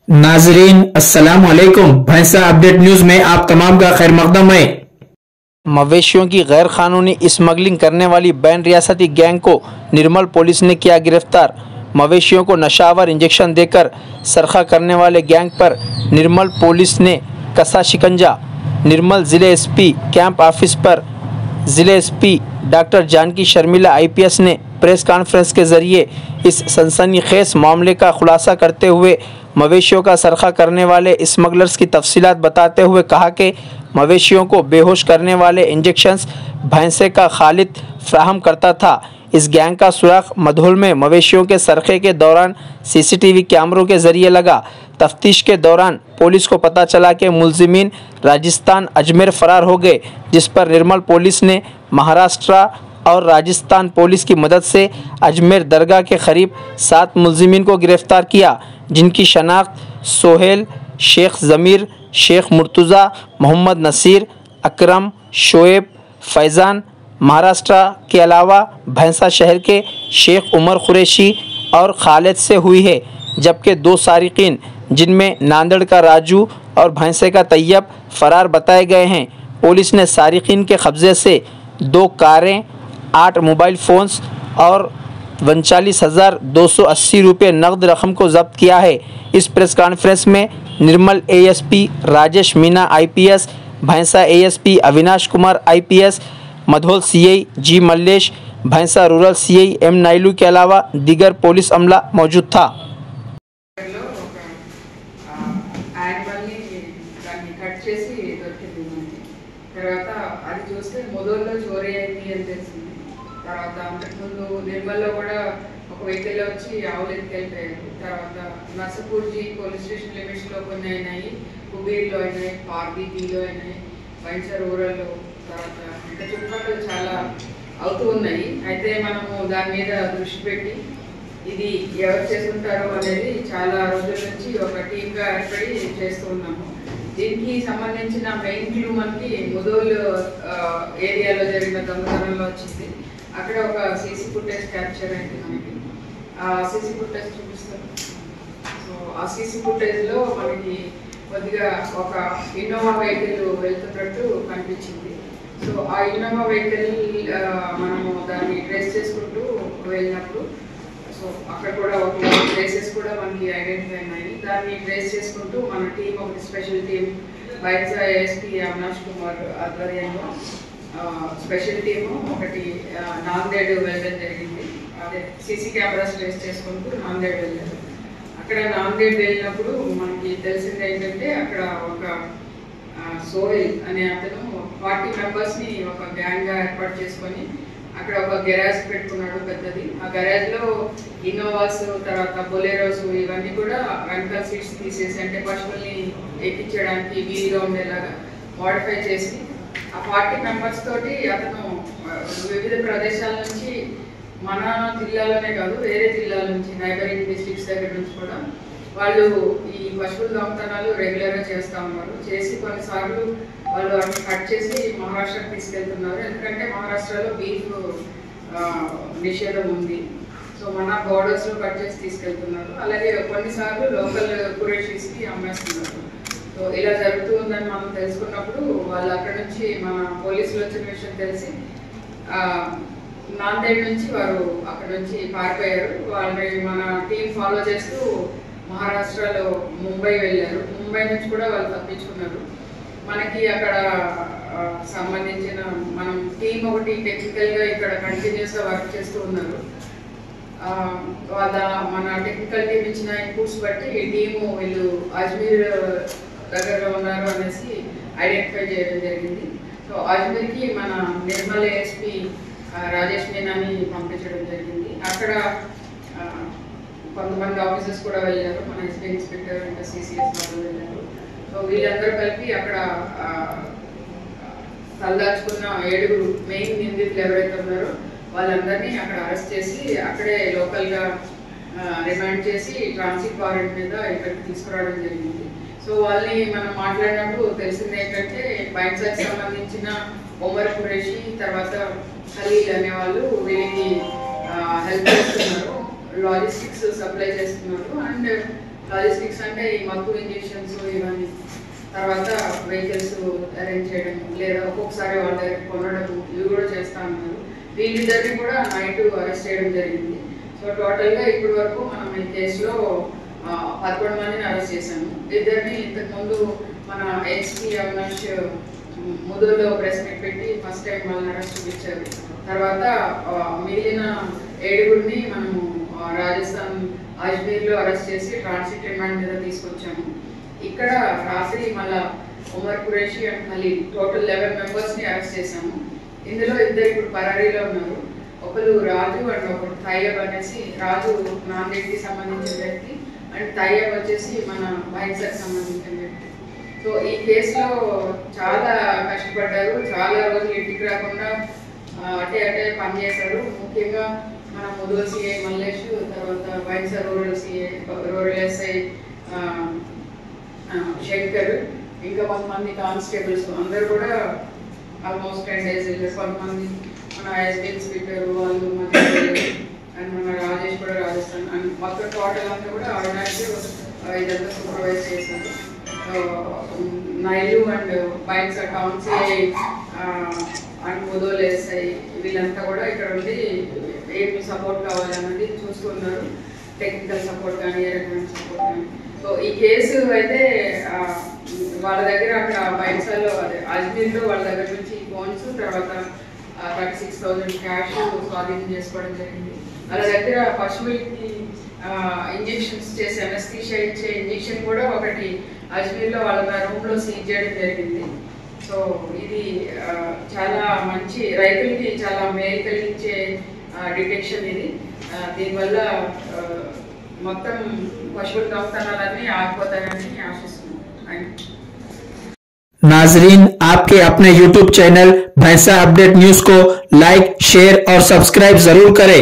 नाजरीन अस्सलाम वालेकुम। भैंसा अपडेट न्यूज में आप तमाम का खैर मकदम है। मवेशियों की गैर कानूनी स्मगलिंग करने वाली बैन रियासती गैंग को निर्मल पुलिस ने किया गिरफ्तार। मवेशियों को नशावर इंजेक्शन देकर सरखा करने वाले गैंग पर निर्मल पुलिस ने कसा शिकंजा। निर्मल ज़िले एसपी कैंप ऑफिस पर ज़िले SP doctor Janaki Sharmila IPS ने प्रेस कॉन्फ्रेंस के जरिए इस सनसनीखेज मामले का खुलासा करते हुए मवेशियों का सरखा करने वाले स्मगलर्स की तफसीलात बताते हुए कहा कि मवेशियों को बेहोश करने वाले इंजेक्शंस भैंसे का खालिद फ्राहम करता था। इस गैंग का सुराग मधोल में मवेशियों के सरखे के दौरान सीसीटीवी कैमरों के जरिए लगा। तफ्तीश के दौरान पुलिस को पता चला कि मुलजिमीन राजस्थान अजमेर फरार हो गए, जिस पर निर्मल पुलिस ने महाराष्ट्र और राजस्थान पुलिस की मदद से अजमेर दरगाह के करीब 7 मुलजिमीन को गिरफ्तार किया, जिनकी शनाख्त सोहेल, शेख ज़मीर, शेख मुर्तज़ा, मोहम्मद नसीर, अकरम, शोएब, फैज़ान महाराष्ट्र के अलावा भैंसा शहर के शेख उमर कुरैशी और खालिद से हुई है, जबकि 2 सारिकीन जिनमें नांदेड़ का राजू और भैंसे का तैयब फरार बताए गए हैं। पुलिस ने सारिकीन के कब्ज़े से 2 कारें, 8 मोबाइल फ़ोन्स और 39,280 रुपये नकद रकम को जब्त किया है। इस प्रेस कॉन्फ्रेंस में Nirmal ASP Rajesh Meena IPS, Bhainsa ASP Avinash Kumar IPS, Mudhol CI ji Mallesh, Bhainsa rural CI M नायलू के अलावा दीगर पुलिस अमला मौजूद था। తర్వాత అంతకుముందు నిర్మల్లో కూడా ఒక వెహికల్ వచ్చి ఆవులు ఎత్తుకెళ్ళిపోయారు. తర్వాత నర్సపూర్జీ పోలీస్ స్టేషన్ లిమిట్స్లో కొన్ని అయినాయి, కుబీర్లో అయినాయి, పార్బీలో అయినాయి, బైన్సా రూరల్లో, తర్వాత ఇంకా చుట్టుపక్కల చాలా అవుతూ ఉన్నాయి. అయితే మనము దాని మీద దృష్టి పెట్టి ఇది ఎవరు చేసుకుంటారో అనేది చాలా రోజుల నుంచి ఒక టీమ్గా ఏర్పడి చేస్తూ ఉన్నాము. దీనికి సంబంధించిన మెయిన్ క్లూ మనకి ముదోల్ ఏరియాలో జరిగిన దొంగతనంలో వచ్చింది. అక్కడ ఒక సీసీ ఫుటేజ్ క్యాప్చర్ అయింది. మనకి ఆ సీసీ ఫుటేజ్ చూపిస్తాను. సో ఆ సీసీ ఫుటేజ్లో మనకి కొద్దిగా ఒక ఇన్నోవా వెహికల్ వెళ్తున్నట్టు కనిపించింది. సో ఆ ఇన్నోవా వెహికల్ మనము దాన్ని ట్రేస్ చేసుకుంటూ వెళ్ళినప్పుడు సో అక్కడ కూడా ఒక ప్లేసెస్ కూడా మనకి ఐడెంటిఫై అయినాయి. దాన్ని ట్రేస్ చేసుకుంటూ మన టీం, ఒకటి special team Bhainsa ASP Avinash Kumar ఆధ్వర్యంలో స్పెషల్ టీము ఒకటి నాందేడ్ వెళ్ళడం జరిగింది. అదే సీసీ కెమెరాస్ ట్రేస్ చేసుకుంటూ నాందేడ్ వెళ్ళారు. అక్కడ నాందేడ్ వెళ్ళినప్పుడు మనకి తెలిసింది ఏంటంటే అక్కడ ఒక సోహెల్ అనే అతను 40 మెంబర్స్ని ఒక గ్యాంగ్గా ఏర్పాటు చేసుకొని అక్కడ ఒక గెరాజ్ పెట్టుకున్నాడు పెద్దది. ఆ గెరాజ్లో ఇన్నోవాస్, తర్వాత బొలేరోస్ ఇవన్నీ కూడా వెనకాల సీట్స్ తీసేసి, అంటే పశువుల్ని ఎక్కించడానికి వీలుగా ఉండేలాగా మోడిఫై చేసి ఆ 40 మెంబర్స్ తోటి అతను వివిధ ప్రదేశాల నుంచి, మన జిల్లాలోనే కాదు వేరే జిల్లాల నుంచి, నైబరింగ్ డిస్ట్రిక్ట్స్ దగ్గర నుంచి కూడా వాళ్ళు ఈ పశువుల దొంగతనాలు రెగ్యులర్గా చేస్తూ ఉన్నారు. చేసి కొన్నిసార్లు వాళ్ళు అవి కట్ చేసి మహారాష్ట్రకి తీసుకెళ్తున్నారు. ఎందుకంటే మహారాష్ట్రలో బీఫ్ నిషేధం ఉంది. సో మన బోర్డర్స్లో కట్ చేసి తీసుకెళ్తున్నారు. అలాగే కొన్నిసార్లు లోకల్ కురేషీస్కి అమ్మేస్తున్నారు. సో ఇలా జరుగుతూ ఉందని మనం తెలుసుకున్నప్పుడు వాళ్ళు అక్కడ నుంచి మన పోలీసులు వచ్చిన విషయం తెలిసి నాందేడ్ నుంచి వారు అక్కడ నుంచి పారిపోయారు. వాళ్ళని మన టీం ఫాలో చేస్తూ మహారాష్ట్రలో ముంబై వెళ్ళారు. ముంబై నుంచి కూడా వాళ్ళు తప్పించుకున్నారు. మనకి అక్కడ సంబంధించిన మనం టీం ఒకటి టెక్నికల్గా ఇక్కడ కంటిన్యూస్గా వర్క్ చేస్తూ ఉన్నారు. వాళ్ళ మన టెక్నికల్ టీం ఇచ్చిన ఇన్పుట్స్ బట్టి ఈ టీము వీళ్ళు అజ్మీర్ దగ్గరలో ఉన్నారు అనేసి ఐడెంటిఫై చేయడం జరిగింది. సో అజ్మీర్కి మన నిర్మల్ ఏఎస్పీ రాజేష్ మీనాని పంపించడం జరిగింది. అక్కడ కొంతమంది ఆఫీసర్స్ కూడా వెళ్ళారు. మన ఎస్పీ ఇన్స్పెక్టర్ ఇంకా సిసిఎస్ వాళ్ళు వెళ్ళారు. సో వీళ్ళందరూ కలిపి అక్కడ తలదాచుకున్న 7 మెయిన్ నిందితులు ఎవరైతే ఉన్నారో వాళ్ళందరినీ అక్కడ అరెస్ట్ చేసి అక్కడే లోకల్గా రిమాండ్ చేసి ట్రాన్సిట్ వారెంట్ మీద ఇక్కడికి తీసుకురావడం జరిగింది. సో వాళ్ళని మనం మాట్లాడినప్పుడు తెలిసింది ఏంటంటే బైన్సాకి సంబంధించిన ఉమర్ కురేషి, తర్వాత ఖలీల్ అనేవాళ్ళు వీళ్ళకి హెల్ప్ చేస్తున్నారు, లాజిస్టిక్స్ సప్లై చేస్తున్నారు. అండ్ లాజిస్టిక్స్ అంటే ఈ మత్తు ఇంజెక్షన్స్ ఇవన్నీ, తర్వాత వెహికల్స్ అరేంజ్ చేయడం లేదా ఒక్కొక్కసారి వాళ్ళ దగ్గర కొనడం ఇవి కూడా చేస్తా ఉన్నారు. వీళ్ళిద్దరిని కూడా నైట్ అరెస్ట్ చేయడం జరిగింది. సో టోటల్గా ఇప్పటి వరకు మనం ఈ కేసులో 11 మందిని అరెస్ట్ చేశాము. ఇద్దరిని ఇంతకుముందు మన ఎక్స్పీ అవినాష్ ముదురులో ప్రెస్ మీట్ పెట్టి ఫస్ట్ టైం వాళ్ళని అరెస్ట్ చూపించారు. తర్వాత మిగిలిన 7గురిని మనము రాజస్థాన్ అజ్మీర్లో అరెస్ట్ చేసి ట్రాన్సిట్ రిమాండ్ మీద తీసుకొచ్చాము. ఇక్కడ రాత్రి మళ్ళా ఉమర్ ఖురేషి అండ్ ఖలీల్ టోటల్ 11 మెంబర్స్ని అరెస్ట్ చేశాము. ఇందులో ఇద్దరు ఇప్పుడు పరారీలో ఉన్నారు. ఒకరు రాజు అండ్ ఒకరు తయ్యబ్ అనేసి, రాజు నాందేడ్కి సంబంధించిన వ్యక్తి అండ్ తయ్యబ్ వచ్చేసి మన బైన్సర్కి సంబంధించిన వ్యక్తి. సో ఈ కేసులో చాలా కష్టపడ్డారు, చాలా రోజులు ఇంటికి రాకుండా అటే పనిచేశారు. ముఖ్యంగా మన ముదురు సిఐ మల్లేష్, తర్వాత బైన్సర్ రూరల్ ఎస్ఐ శంకర్, ఇంకా కొంతమంది కానిస్టేబుల్స్ అందరూ కూడా ఆల్మోస్ట్ 10 days వెళ్ళారు. కొంతమంది మన ఎస్బీ ఇన్స్పెక్టర్ వాళ్ళు అండ్ మన రాజేష్ కూడా రాజస్థాన్ అండ్ మొత్తం టోటల్ అంతా కూడా అవినాష్ ఇదంతా సూపర్వైజ్ చేశారు. నైలు and Bhainsa town CI and Mudhol SI వీళ్ళంతా కూడా ఇక్కడ ఉండి ఏమి సపోర్ట్ కావాలన్నది చూసుకున్నారు. టెక్నికల్ సపోర్ట్ కానీ ఏ రకమైన సపోర్ట్ కానీ. సో ఈ కేసు అయితే వాళ్ళ దగ్గర అక్కడ బైన్సర్లో అదే అజ్మీర్లో వాళ్ళ దగ్గర నుంచి ఫోన్స్, తర్వాత 36,000 క్యాష్ స్వాధీనం చేసుకోవడం జరిగింది. వాళ్ళ దగ్గర పశువులకి ఇంజెక్షన్స్ చేసి అనస్థీషియా ఇచ్చే ఇంజెక్షన్ కూడా ఒకటి అజ్మీర్లో వాళ్ళ రూమ్లో సీజ్ చేయడం జరిగింది. సో ఇది చాలా మంచి, రైతులకి చాలా మేలు కలిగించే డిటెక్షన్ ఇది. దీనివల్ల మొత్తం పశువుల దొంగతనాలన్నీ ఆగిపోతాయని ఆశిస్తున్నాను. नाजरीन, आपके अपने YouTube चैनल भैंसा अपडेट न्यूज को लाइक, शेयर और सब्सक्राइब जरूर करें।